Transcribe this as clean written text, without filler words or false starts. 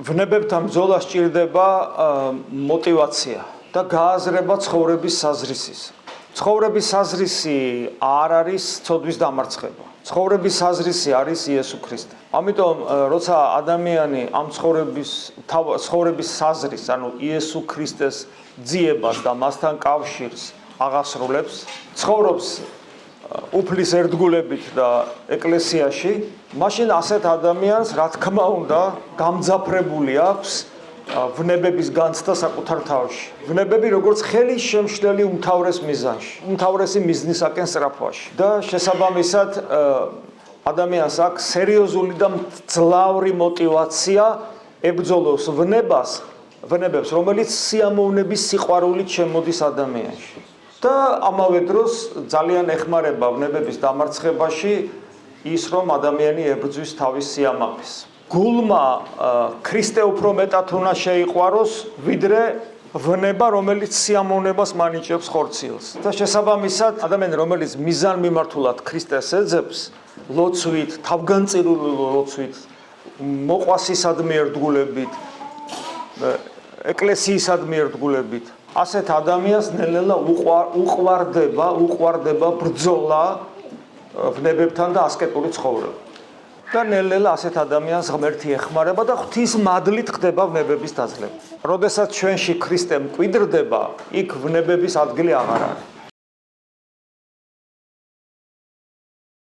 ვნებებთან ბრძოლა სჭირდება мотивация და გააზრება ცხოვრების საზრისის. ცხოვრების საზრისი არ არის ცოდვის დამარცხება. ცხოვრების საზრისი არის იესო ქრისტე. ამიტომ როცა ადამიანი ამ ცხოვრების საზრის, ანუ იესო ქრისტეს ძიებას და მასთან კავშირს აღასრულებს, ცხოვრობს უფლის ერთგულებით და ეკლესიაში, მაშინ ასეთ ადამიანს, რა თქმა უნდა, გამძაფრებული აქვს ვნებების განცდა საკუთარ თავში. ვნებები როგორც ხელის შემშლელი უმთავრეს მიზანში, უმთავრესი მიზნისაკენ სწრაფვაში და შესაბამისად ადამიანს აქვს სერიოზული და მძლავრი мотивация ებრძოლოს ვნებებს, რომელიც სიამოვნების სიყვარულით შემოდის ადამიანში. და ამავე დროს ძალიან ეხმარება ვნებების დამარცხებაში ის, რომ ადამიანი ებრძვის თავის სიამაყეს. გულმა ქრისტე უფრო მეტად უნდა შეიყვაროს, ვიდრე ვნება, რომელიც სიამოვნებას მანიჭებს ხორციელს. და შესაბამისად, ადამიანი, რომელიც მიზანმიმართულად ქრისტეს ეძებს, ლოცვით, თავგანწირული ლოცვით, მოყვასისადმი ერთგულებით, ეკლესიისადმი ერთგულებით, ასეთ ადამიანს ნელ-ნელა უყვარდება ბრძოლა ვნებებთან და ასკეტური ცხოვრება. და ნელ-ნელა ასეთ ადამიანს ღმერთი ეხმარება და ღვთის მადლით ხდება ვნებების დაძლევა. როდესაც ჩვენში ქრისტე მკვიდრდება, იქ ვნებების ადგილი აღარ არის.